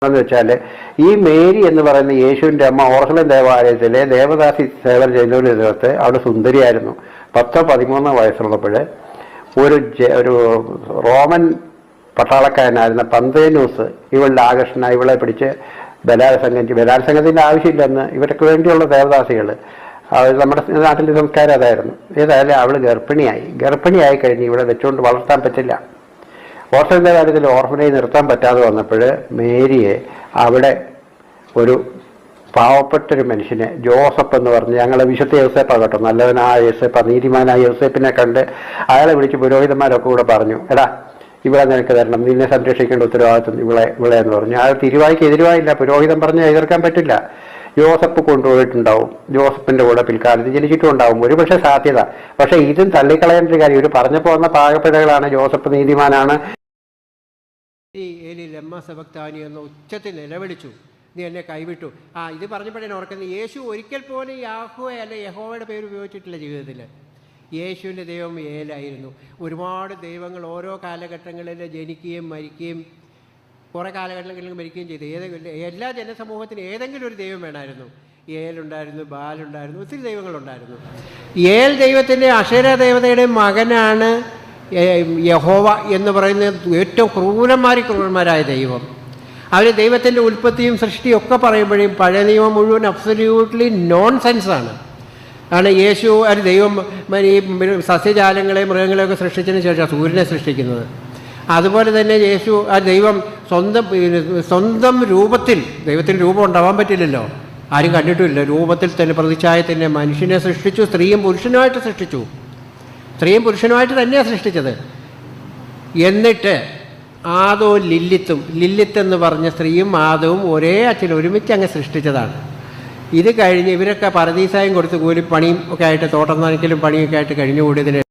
എന്ന് വെച്ചാൽ ഈ മേരി എന്ന് പറയുന്ന യേശുവിൻ്റെ അമ്മ ഓർസലൻ ദേവാലയത്തിലെ ദേവദാസി സേവനം ചെയ്യുന്നതിനകത്ത് അവിടെ സുന്ദരിയായിരുന്നു. 10-13 വയസ്സുള്ളപ്പോൾ ഒരു റോമൻ പട്ടാളക്കാരനായിരുന്ന പന്തേനൂസ് ഇവളുടെ ആകർഷണ ഇവളെ പിടിച്ച് ബലാത്സംഗത്തിൻ്റെ ആവശ്യമില്ലെന്ന് ഇവർക്ക് വേണ്ടിയുള്ള ദേവദാസികൾ നമ്മുടെ നാട്ടിലെ സംസ്കാരം അതായിരുന്നു. ഏതായാലും അവൾ ഗർഭിണിയായി കഴിഞ്ഞ് ഇവിടെ വെച്ചുകൊണ്ട് വളർത്താൻ പറ്റില്ല. ഓർഫൻ്റെ കാര്യത്തിൽ ഓർഫനെ നിർത്താൻ പറ്റാതെ വന്നപ്പോൾ മേരിയെ അവിടെ ഒരു പാവപ്പെട്ടൊരു മനുഷ്യനെ ജോസഫ് എന്ന് പറഞ്ഞ് ഞങ്ങളെ വിശുദ്ധ യോസേപ്പാണ് കേട്ടോ, നല്ലവനായ യോസേപ്പ, നീതിമാനായ യോസേപ്പിനെ കണ്ട് അയാളെ വിളിച്ച് പുരോഹിതന്മാരൊക്കെ കൂടെ പറഞ്ഞു, എടാ ഇവിടെ നിനക്ക് തരണം, നിന്നെ സംരക്ഷിക്കേണ്ട ഉത്തരവാദിത്വം ഇവിടെ എന്ന് പറഞ്ഞു. അയാൾ തിരുവായ്ക്ക് എതിരുവായില്ല. പുരോഹിതൻ പറഞ്ഞ് എതിർക്കാൻ പറ്റില്ല. ജോസഫ് കൊണ്ടുപോയിട്ടുണ്ടാവും, ജോസഫിൻ്റെ കൂടെ പിൽക്കാലത്ത് ജനിച്ചിട്ടും ഉണ്ടാവും ഒരുപക്ഷെ സാധ്യത. പക്ഷേ ഇതും തള്ളിക്കളയേണ്ട ഒരു കാര്യം. ഇവർ പറഞ്ഞപ്പോൾ വന്ന പാകപ്പിഴകളാണ്. ജോസഫ് നീതിമാനാണ്. ലമ്മ സബക്താനി എന്ന ഉച്ചത്തിൽ നിലവിളിച്ചു, നീ എന്നെ കൈവിട്ടു. ഇത് പറഞ്ഞപ്പോഴേ ഓർക്കുന്നത്, യേശു ഒരിക്കൽ പോലും യാഹോവ അല്ലെ യഹോവയുടെ പേര് ഉപയോഗിച്ചിട്ടില്ല ജീവിതത്തിൽ. യേശുവിൻ്റെ ദൈവം ഏലായിരുന്നു. ഒരുപാട് ദൈവങ്ങൾ ഓരോ കാലഘട്ടങ്ങളിൽ ജനിക്കുകയും മരിക്കുകയും കുറേ കാലഘട്ടങ്ങളിൽ മരിക്കുകയും ചെയ്തു. എല്ലാ ജനസമൂഹത്തിനും ഏതെങ്കിലും ഒരു ദൈവം വേണമായിരുന്നു. ഏലുണ്ടായിരുന്നു, ബാലുണ്ടായിരുന്നു, ഒത്തിരി ദൈവങ്ങളുണ്ടായിരുന്നു. ഏൽ ദൈവത്തിൻ്റെ അക്ഷര ദേവതയുടെ മകനാണ് യഹോവ എന്ന് പറയുന്ന ഏറ്റവും ക്രൂരന്മാരായ ദൈവം. അവർ ദൈവത്തിൻ്റെ ഉൽപ്പത്തിയും സൃഷ്ടിയും ഒക്കെ പറയുമ്പോഴും പഴയ നിയമം മുഴുവൻ അബ്സല്യൂട്ട്ലി നോൺസെൻസാണ്. യേശു ഒരു ദൈവം ഈ സസ്യജാലങ്ങളെ മൃഗങ്ങളെയൊക്കെ സൃഷ്ടിച്ചതിന് ശേഷം സൂര്യനെ സൃഷ്ടിക്കുന്നത്. അതുപോലെ തന്നെ യേശു ദൈവം സ്വന്തം രൂപത്തിൽ, ദൈവത്തിൻ്റെ രൂപം ഉണ്ടാവാൻ പറ്റില്ലല്ലോ, ആരും കണ്ടിട്ടുമില്ല, രൂപത്തിൽ തന്നെ പ്രതിച്ഛായ തന്നെ മനുഷ്യനെ സൃഷ്ടിച്ചു. സ്ത്രീയും പുരുഷനുമായിട്ട് സൃഷ്ടിച്ചു. സ്ത്രീയും പുരുഷനുമായിട്ട് തന്നെയാണ് സൃഷ്ടിച്ചത്. എന്നിട്ട് ആദവും ലില്ലിത്ത് എന്ന് പറഞ്ഞ സ്ത്രീയും ആദവും ഒരേ അച്ഛൻ ഒരുമിച്ച് അങ്ങ് സൃഷ്ടിച്ചതാണ്. ഇത് കഴിഞ്ഞ് ഇവരൊക്കെ പരദീസായും കൊടുത്ത് കൂലിപ്പണിയും ഒക്കെ ആയിട്ട് തോട്ടം നനയ്ക്കലും പണിയൊക്കെ ആയിട്ട് കഴിഞ്ഞുകൂടിയതിന്